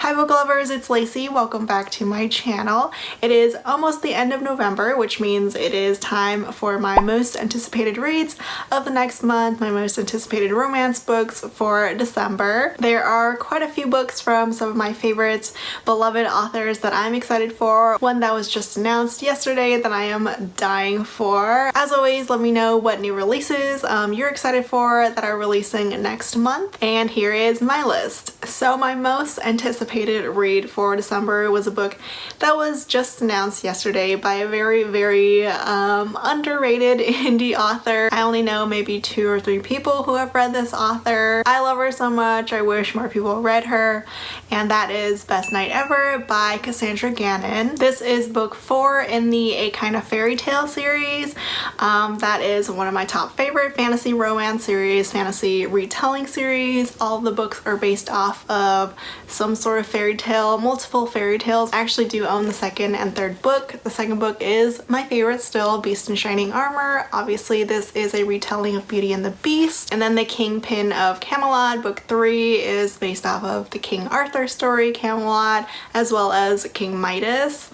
Hi book lovers, it's Lacey. Welcome back to my channel. It is almost the end of November, which means it is time for my most anticipated reads of the next month, my most anticipated romance books for December. There are quite a few books from some of my favorites, beloved authors that I'm excited for. One that was just announced yesterday that I am dying for. As always, let me know what new releases you're excited for that are releasing next month. And here is my list. So my most anticipated read for December was a book that was just announced yesterday by a very underrated indie author. I only know maybe 2 or 3 people who have read this author. I love her so much. I wish more people read her, and that is Best Night Ever by Cassandra Gannon. This is book 4 in the A Kind of Fairy Tale series. That is one of my top favorite fantasy romance series, fantasy retelling series. All of the books are based off of some sort of fairy tale, multiple fairy tales. I actually do own the second and third book. The second book is my favorite still, Beast in Shining Armor. Obviously this is a retelling of Beauty and the Beast. And then the Kingpin of Camelot, book 3, is based off of the King Arthur story, Camelot, as well as King Midas.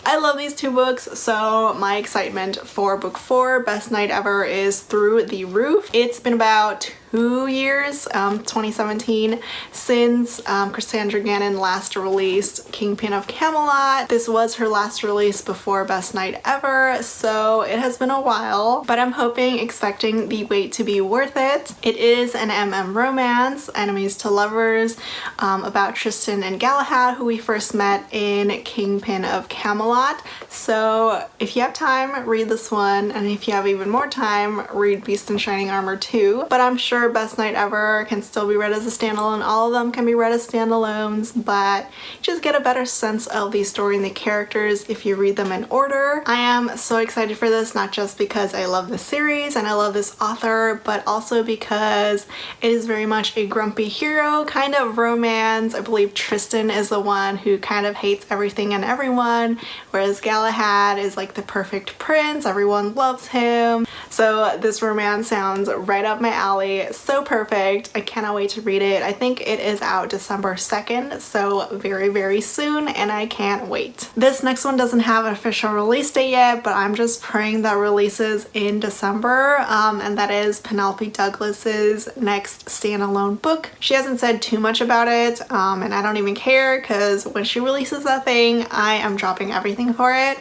I love these 2 books, so my excitement for book 4, Best Night Ever, is through the roof. It's been about 2 years, 2017, since Cassandra Gannon last released Kingpin of Camelot. This was her last release before Best Night Ever, so it has been a while, but I'm expecting the wait to be worth it. It is an romance, enemies to lovers, about Tristan and Galahad, who we first met in Kingpin of Camelot. So if you have time, read this one, and if you have even more time, read Beast in Shining Armor too. But I'm sure Best Night Ever can still be read as a standalone. All of them can be read as standalones, but you just get a better sense of the story and the characters if you read them in order. I am so excited for this, not just because I love the series and I love this author, but also because it is very much a grumpy hero kind of romance. I believe Tristan is the one who kind of hates everything and everyone, whereas Galahad is like the perfect prince. Everyone loves him. So this romance sounds right up my alley. So perfect. I cannot wait to read it. I think it is out December 2nd, so very soon, and I can't wait. This next one doesn't have an official release date yet, but I'm just praying that releases in December, and that is Penelope Douglas's next standalone book. She hasn't said too much about it, and I don't even care, because when she releases that thing, I am dropping everything for it.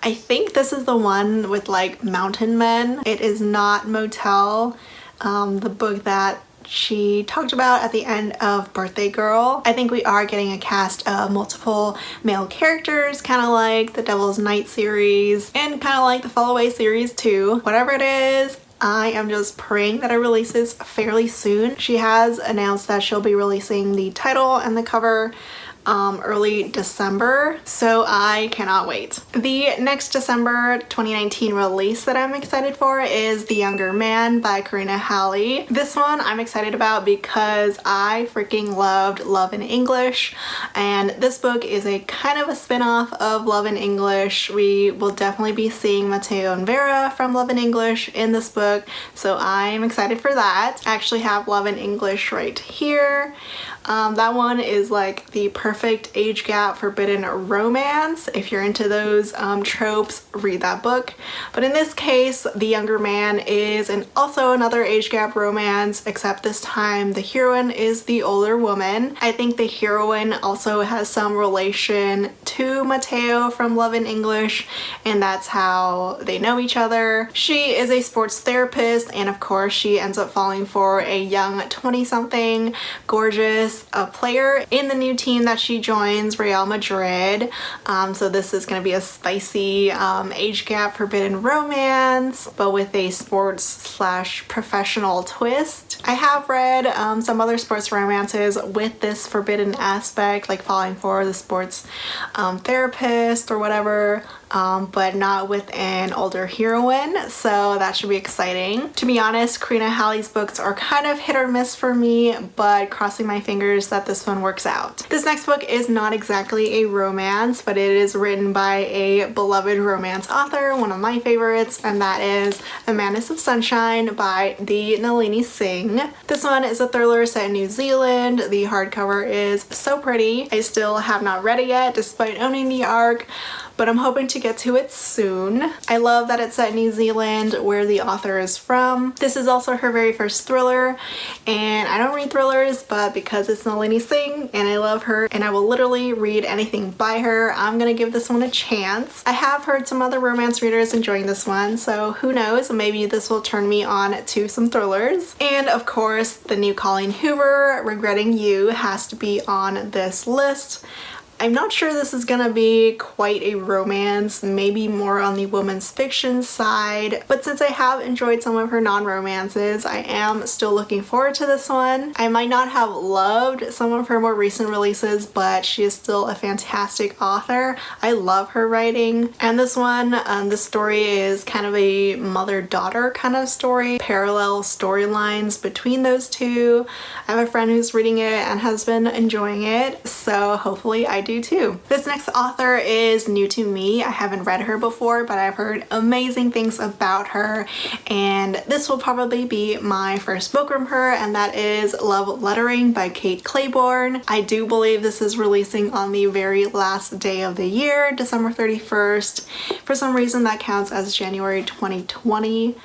I think this is the one with like mountain men. It is not Motel, the book that she talked about at the end of Birthday Girl. I think we are getting a cast of multiple male characters, kind of like the Devil's Night series and kind of like the Fall Away series too. Whatever it is, I am just praying that it releases fairly soon. She has announced that she'll be releasing the title and the cover early December, so I cannot wait. The next December 2019 release that I'm excited for is The Younger Man by Karina Halley. This one I'm excited about because I freaking loved Love in English, and this book is a kind of a spin-off of Love in English. We will definitely be seeing Mateo and Vera from Love in English in this book, so I'm excited for that. I actually have Love in English right here. That one is like the perfect age gap forbidden romance. If you're into those tropes, read that book. But in this case, The Younger Man is also another age gap romance, except this time the heroine is the older woman. I think the heroine also has some relation to Mateo from Love in English, and that's how they know each other. She is a sports therapist, and of course she ends up falling for a young 20-something gorgeous player in the new team that she joins, Real Madrid. So this is going to be a spicy age gap forbidden romance, but with a sports/professional twist. I have read some other sports romances with this forbidden aspect, like falling for the sports therapist or whatever. but not with an older heroine, so that should be exciting. To be honest, Karina Halley's books are kind of hit or miss for me, but crossing my fingers fingers that this one works out. This next book is not exactly a romance, but it is written by a beloved romance author, one of my favorites, and that is A Madness of Sunshine by the Nalini Singh. This one is a thriller set in New Zealand. The hardcover is so pretty. I still have not read it yet despite owning the ARC, but I'm hoping to get to it soon. I love that it's set in New Zealand, where the author is from. This is also her very first thriller, and I don't read thrillers, but because it's Nalini Singh and I love her and I will literally read anything by her, I'm gonna give this one a chance. I have heard some other romance readers enjoying this one, so who knows, maybe this will turn me on to some thrillers. And of course, the new Colleen Hoover, Regretting You, has to be on this list. I'm not sure this is gonna be quite a romance, maybe more on the women's fiction side, but since I have enjoyed some of her non-romances, I am still looking forward to this one. I might not have loved some of her more recent releases, but she is still a fantastic author. I love her writing. And this one, the story is kind of a mother-daughter kind of story, parallel storylines between those two. I have a friend who's reading it and has been enjoying it, so hopefully I do too. This next author is new to me. I haven't read her before, but I've heard amazing things about her, and this will probably be my first book from her, and that is Love Lettering by Kate Claiborne. I do believe this is releasing on the very last day of the year, December 31st. For some reason that counts as January 2020.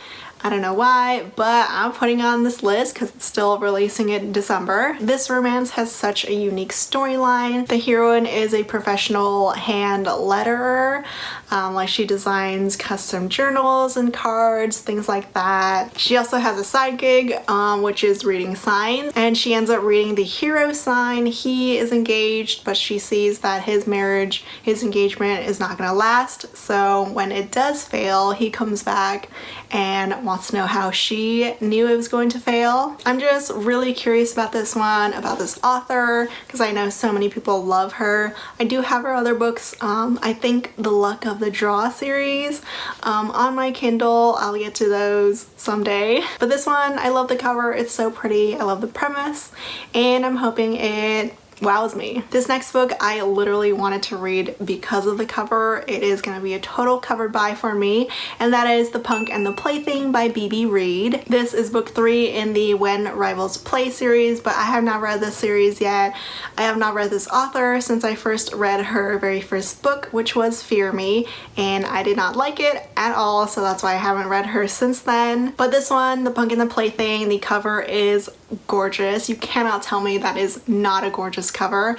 I don't know why, but I'm putting it on this list because it's still releasing it in December. This romance has such a unique storyline. The heroine is a professional hand letterer. Like she designs custom journals and cards, things like that. She also has a side gig, which is reading signs, and she ends up reading the hero sign. He is engaged, but she sees that his engagement is not gonna last. So when it does fail, he comes back and wants to know how she knew it was going to fail. I'm just really curious about this one, about this author, because I know so many people love her. I do have her other books. I think The Luck of the Draw series on my Kindle. I'll get to those someday. But this one, I love the cover. It's so pretty. I love the premise, and I'm hoping it wows me. This next book I literally wanted to read because of the cover. It is going to be a total cover buy for me, and that is The Punk and the Plaything by B.B. Reed. This is book 3 in the When Rivals Play series, but I have not read this series yet. I have not read this author since I first read her very first book, which was Fear Me, and I did not like it at all, so that's why I haven't read her since then. But this one, The Punk and the Plaything, the cover is gorgeous. You cannot tell me that is not a gorgeous cover.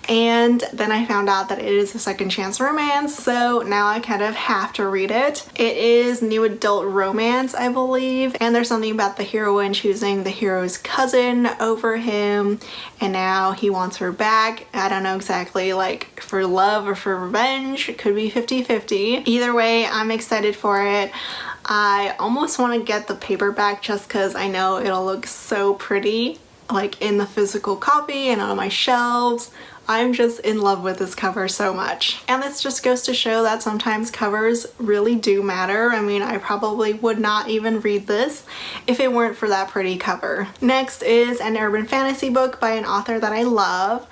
And then I found out that it is a second chance romance, so now I kind of have to read it. It is new adult romance, I believe, and there's something about the heroine choosing the hero's cousin over him, and now he wants her back. I don't know exactly, like for love or for revenge. It could be 50-50. Either way, I'm excited for it. I almost want to get the paperback just because I know it'll look so pretty like in the physical copy and on my shelves. I'm just in love with this cover so much. And this just goes to show that sometimes covers really do matter. I mean, I probably would not even read this if it weren't for that pretty cover. Next is an urban fantasy book by an author that I love.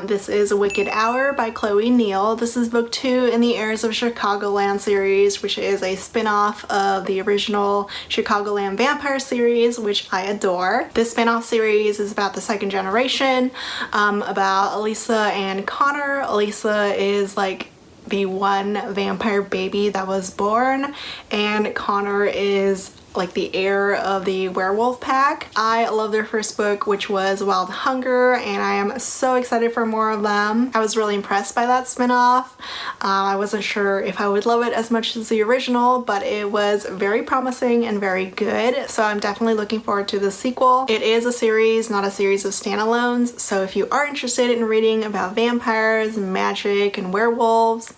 This is Wicked Hour by Chloe Neal. This is book 2 in the Heirs of Chicagoland series, which is a spin-off of the original Chicagoland vampire series, which I adore. This spin-off series is about the second generation, about Elisa and Connor. Elisa is like the one vampire baby that was born, and Connor is like the heir of the werewolf pack. I love their first book, which was Wild Hunger, and I am so excited for more of them. I was really impressed by that spin-off. I wasn't sure if I would love it as much as the original, but it was very promising and very good, so I'm definitely looking forward to the sequel. It is a series, not a series of standalones, so if you are interested in reading about vampires, magic, and werewolves,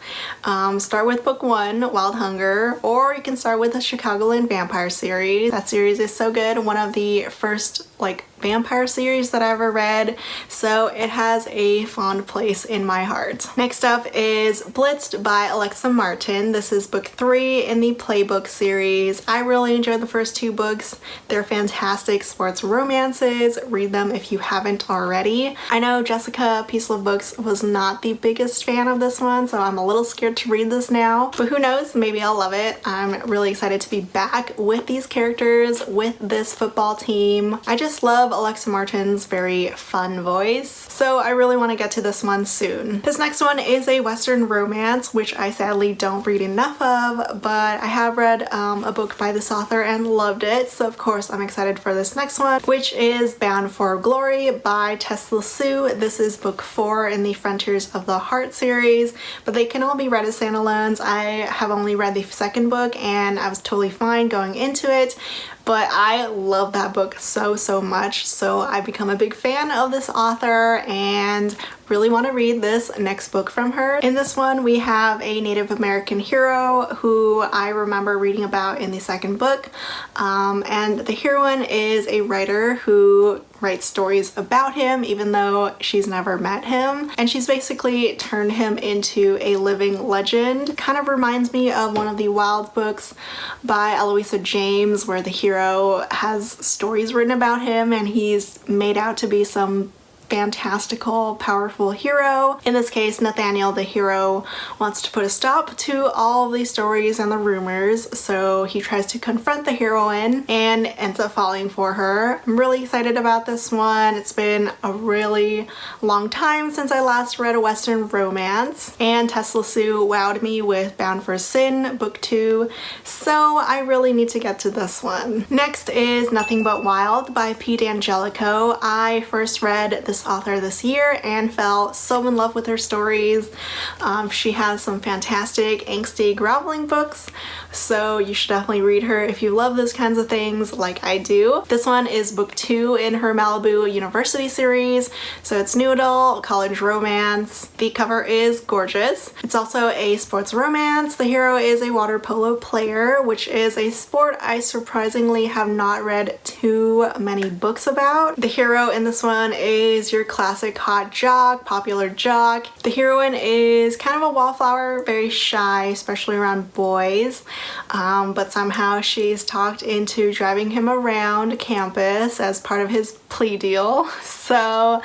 start with book 1, Wild Hunger, or you can start with the Chicagoland Vampire series. That series is so good. One of the first like vampire series that I ever read, so it has a fond place in my heart. Next up is Blitzed by Alexa Martin. This is book 3 in the Playbook series. I really enjoyed the first 2 books. They're fantastic sports romances. Read them if you haven't already. I know Jessica Peace Love Books was not the biggest fan of this one, so I'm a little scared to read this now, but who knows, maybe I'll love it. I'm really excited to be back with these characters, with this football team. I just love Alexa Martin's very fun voice, so I really want to get to this one soon. This next one is a Western romance, which I sadly don't read enough of, but I have read a book by this author and loved it, so of course I'm excited for this next one, which is Bound for Glory by Tesla Sue. This is book 4 in the Frontiers of the Heart series, but they can all be read as standalones. I have only read the second book and I was totally fine going into it, but I love that book so much, so I've become a big fan of this author and really want to read this next book from her. In this one we have a Native American hero who I remember reading about in the second book, and the heroine is a writer who writes stories about him even though she's never met him, and she's basically turned him into a living legend. Kind of reminds me of one of the Wild books by Eloisa James where the hero has stories written about him and he's made out to be some fantastical, powerful hero. In this case, Nathaniel, the hero, wants to put a stop to all of these stories and the rumors, so he tries to confront the heroine and ends up falling for her. I'm really excited about this one. It's been a really long time since I last read a Western romance, and Tesla Sue wowed me with Bound for Sin, book 2, so I really need to get to this one. Next is Nothing But Wild by Pete Angelico. I first read this author this year and fell so in love with her stories. She has some fantastic angsty groveling books, so you should definitely read her if you love those kinds of things like I do. This one is book 2 in her Malibu University series, so it's new adult, college romance. The cover is gorgeous. It's also a sports romance. The hero is a water polo player, which is a sport I surprisingly have not read too many books about. The hero in this one is your classic hot jock, popular jock. The heroine is kind of a wallflower, very shy, especially around boys, but somehow she's talked into driving him around campus as part of his plea deal. So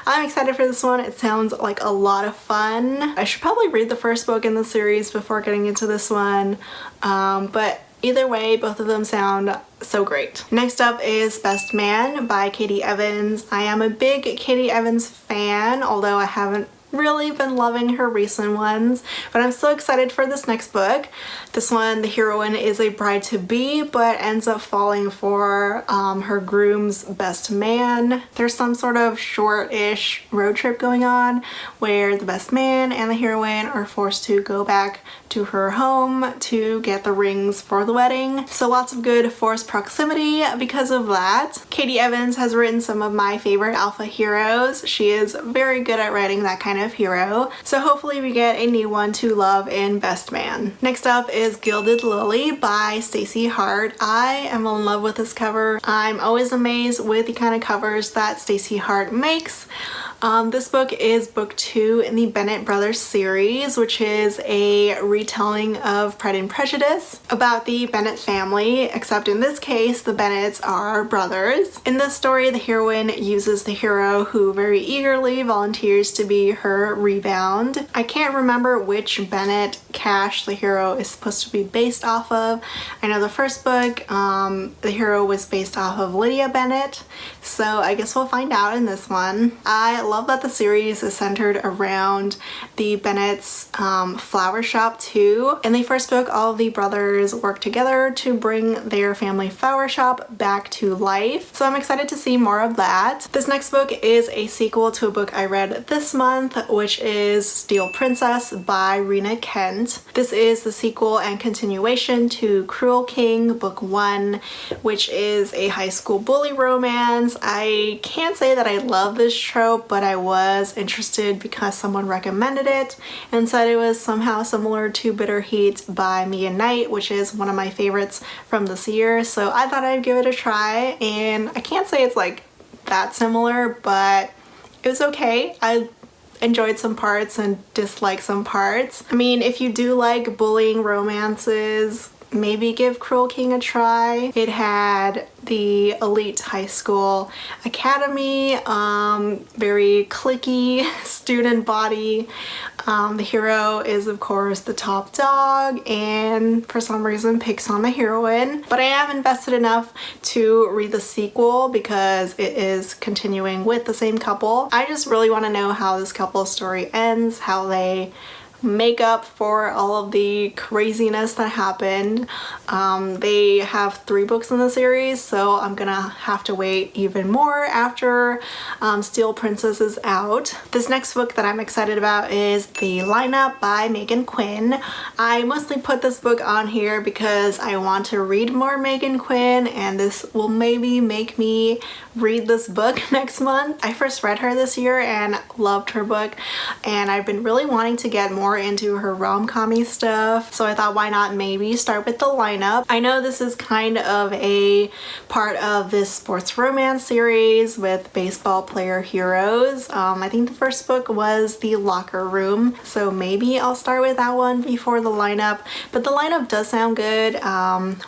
I'm excited for this one. It sounds like a lot of fun. I should probably read the first book in the series before getting into this one, but either way, both of them sound so great. Next up is Best Man by Katie Evans. I am a big Katie Evans fan, although I haven't really been loving her recent ones, but I'm so excited for this next book. This one, the heroine is a bride-to-be but ends up falling for her groom's best man. There's some sort of short-ish road trip going on where the best man and the heroine are forced to go back to her home to get the rings for the wedding. So lots of good forced proximity because of that. Katie Evans has written some of my favorite alpha heroes. She is very good at writing that kind of hero, so hopefully we get a new one to love in Best Man. Next up is Gilded Lily by Stacey Hart. I am in love with this cover. I'm always amazed with the kind of covers that Stacey Hart makes. This book is book 2 in the Bennett Brothers series, which is a retelling of Pride and Prejudice about the Bennett family, except in this case the Bennetts are brothers. In this story, the heroine uses the hero who very eagerly volunteers to be her rebound. I can't remember which Bennett cache the hero is supposed to be based off of. I know the first book, the hero was based off of Lydia Bennett, so I guess we'll find out in this one. I love that the series is centered around the Bennett's flower shop too. In the first book, all of the brothers work together to bring their family flower shop back to life, so I'm excited to see more of that. This next book is a sequel to a book I read this month, which is Steel Princess by Rena Kent. This is the sequel and continuation to Cruel King, book 1, which is a high school bully romance. I can't say that I love this trope, but I was interested because someone recommended it and said it was somehow similar to Bitter Heat by Mia Knight, which is one of my favorites from this year, so I thought I'd give it a try, and I can't say it's like that similar, but it was okay. I enjoyed some parts and disliked some parts. I mean, if you do like bullying romances, maybe give Cruel King a try. It had the elite high school academy, very cliquey student body. The hero is of course the top dog and for some reason picks on the heroine. But I am invested enough to read the sequel because it is continuing with the same couple. I just really want to know how this couple's story ends, how they make up for all of the craziness that happened. They have 3 books in the series, so I'm gonna have to wait even more after Steel Princess is out. This next book that I'm excited about is The Lineup by Megan Quinn. I mostly put this book on here because I want to read more Megan Quinn, and this will maybe make me read this book next month. I first read her this year and loved her book, and I've been really wanting to get more into her rom-com-y stuff, so I thought why not maybe start with The Lineup. I know this is kind of a part of this sports romance series with baseball player heroes. I think the first book was The Locker Room, so maybe I'll start with that one before The Lineup, but The Lineup does sound good.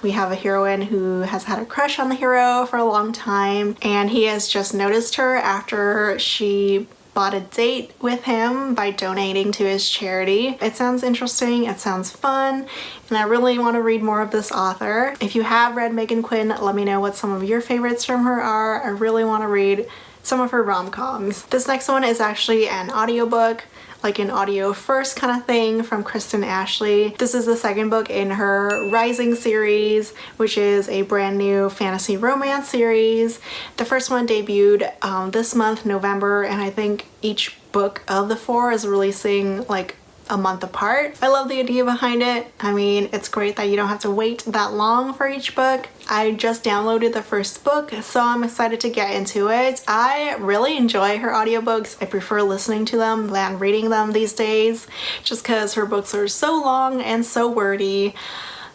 We have a heroine who has had a crush on the hero for a long time, and he has just noticed her after she bought a date with him by donating to his charity. It sounds interesting, it sounds fun, and I really want to read more of this author. If you have read Megan Quinn, let me know what some of your favorites from her are. I really want to read some of her rom-coms. This next one is actually an audiobook, like an audio first kind of thing from Kristen Ashley. This is the second book in her Rising series, which is a brand new fantasy romance series. The first one debuted this month, November, and I think each book of the 4 is releasing like a month apart. I love the idea behind it. I mean, it's great that you don't have to wait that long for each book. I just downloaded the first book, so I'm excited to get into it. I really enjoy her audiobooks. I prefer listening to them than reading them these days, just because her books are so long and so wordy.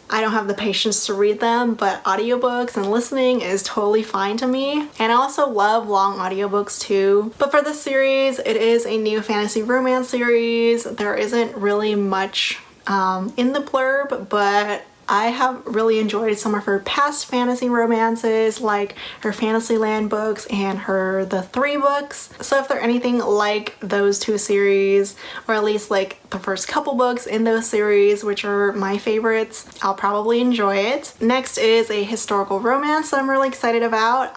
I don't have the patience to read them, but audiobooks and listening is totally fine to me. And I also love long audiobooks too. But for this series, it is a new fantasy romance series. There isn't really much in the blurb, but I have really enjoyed some of her past fantasy romances, like her Fantasyland books and her The 3 books. So if they're anything like those 2 series, or at least like the first couple books in those series, which are my favorites, I'll probably enjoy it. Next is a historical romance that I'm really excited about.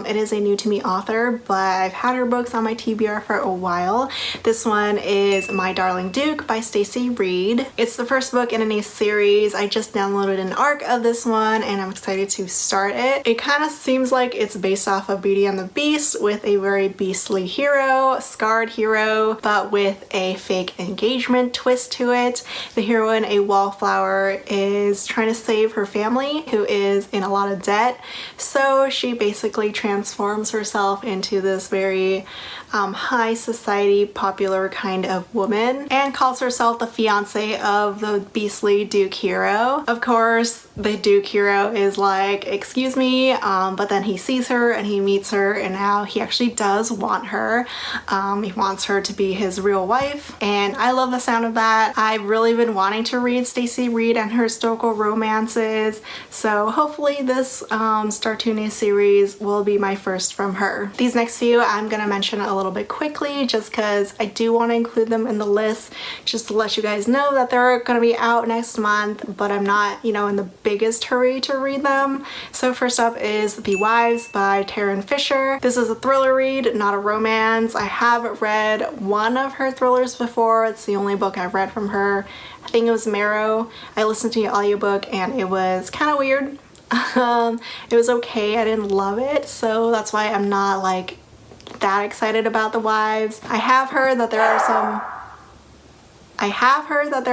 It is a new to me author, but I've had her books on my TBR for a while. This one is My Darling Duke by Stacey Reed. It's the first book in a new series. I just downloaded an arc of this one and I'm excited to start it. It kind of seems like it's based off of Beauty and the Beast with a very beastly hero, scarred hero, but with a fake engagement twist to it. The heroine, a wallflower, is trying to save her family who is in a lot of debt, so she basically transforms herself into this very high society popular kind of woman and calls herself the fiance of the beastly Duke hero. Of course, the Duke hero is like, excuse me, but then he sees her and he meets her and now he actually does want her. He wants her to be his real wife, and I love the sound of that. I've really been wanting to read Stacey Reed and her historical romances, so hopefully this Start to New series will be my first from her. These next few I'm gonna mention a little bit quickly just because I do want to include them in the list, just to let you guys know that they're gonna be out next month, but I'm not, you know, in the biggest hurry to read them. So first up is The Wives by Taryn Fisher. This is a thriller read, not a romance. I have read one of her thrillers before. It's the only book I've read from her. I think it was Marrow. I listened to the audiobook and it was kind of weird. It was okay. I didn't love it, so that's why I'm not like that excited about The Wives. I have heard that there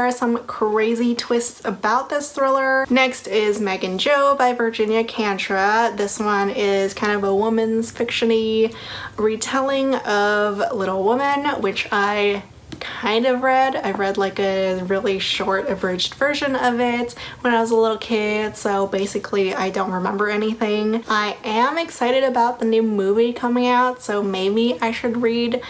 are some crazy twists about this thriller. Next is Meg and Joe by Virginia Cantra. This one is kind of a woman's fiction-y retelling of Little Women, which I kind of read. I read like a really short abridged version of it when I was a little kid, so basically I don't remember anything. I am excited about the new movie coming out, so maybe I should read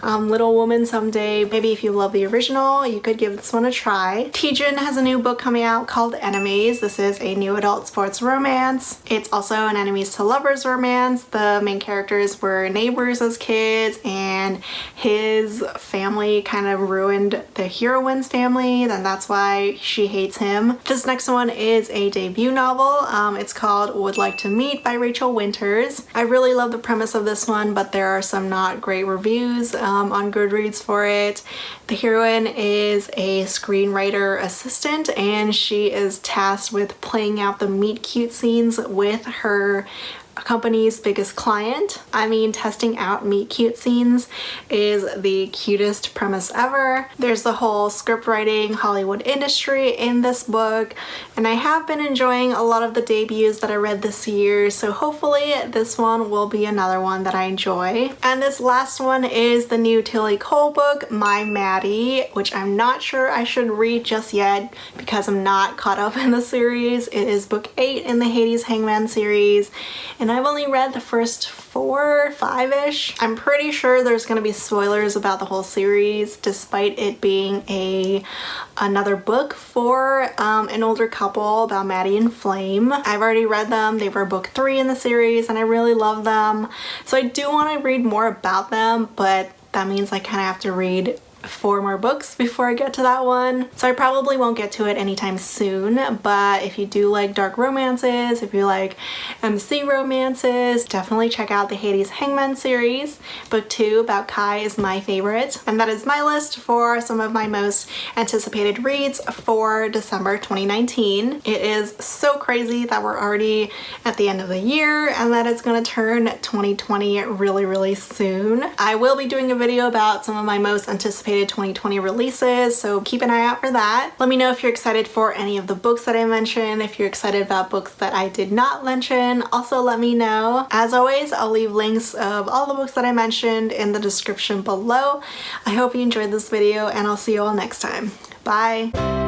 Little Woman someday. Maybe if you love the original, you could give this one a try. Tejan has a new book coming out called Enemies. This is a new adult sports romance. It's also an enemies to lovers romance. The main characters were neighbors as kids, and his family kind of ruined the heroine's family, then that's why she hates him. This next one is a debut novel. It's called Would Like to Meet by Rachel Winters. I really love the premise of this one, but there are some not great reviews on Goodreads for it. The heroine is a screenwriter assistant, and she is tasked with playing out the meet cute scenes with her company's biggest client. I mean, testing out meet cute scenes is the cutest premise ever. There's the whole script writing Hollywood industry in this book, and I have been enjoying a lot of the debuts that I read this year, so hopefully this one will be another one that I enjoy. And this last one is the new Tilly Cole book, My Maddie, which I'm not sure I should read just yet because I'm not caught up in the series. It is book 8 in the Hades Hangman series, and I've only read the first 4, 5-ish. I'm pretty sure there's gonna be spoilers about the whole series, despite it being another book for an older couple about Maddie and Flame. I've already read them. They were book 3 in the series, and I really love them. So I do want to read more about them, but that means I kind of have to read 4 more books before I get to that one. So I probably won't get to it anytime soon, but if you do like dark romances, if you like MC romances, definitely check out the Hades Hangman series. Book 2 about Kai is my favorite. And that is my list for some of my most anticipated reads for December 2019. It is so crazy that we're already at the end of the year and that it's gonna turn 2020 really, really soon. I will be doing a video about some of my most anticipated 2020 releases, so keep an eye out for that. Let me know if you're excited for any of the books that I mentioned, if you're excited about books that I did not mention. Also let me know. As always, I'll leave links of all the books that I mentioned in the description below. I hope you enjoyed this video, and I'll see you all next time. Bye!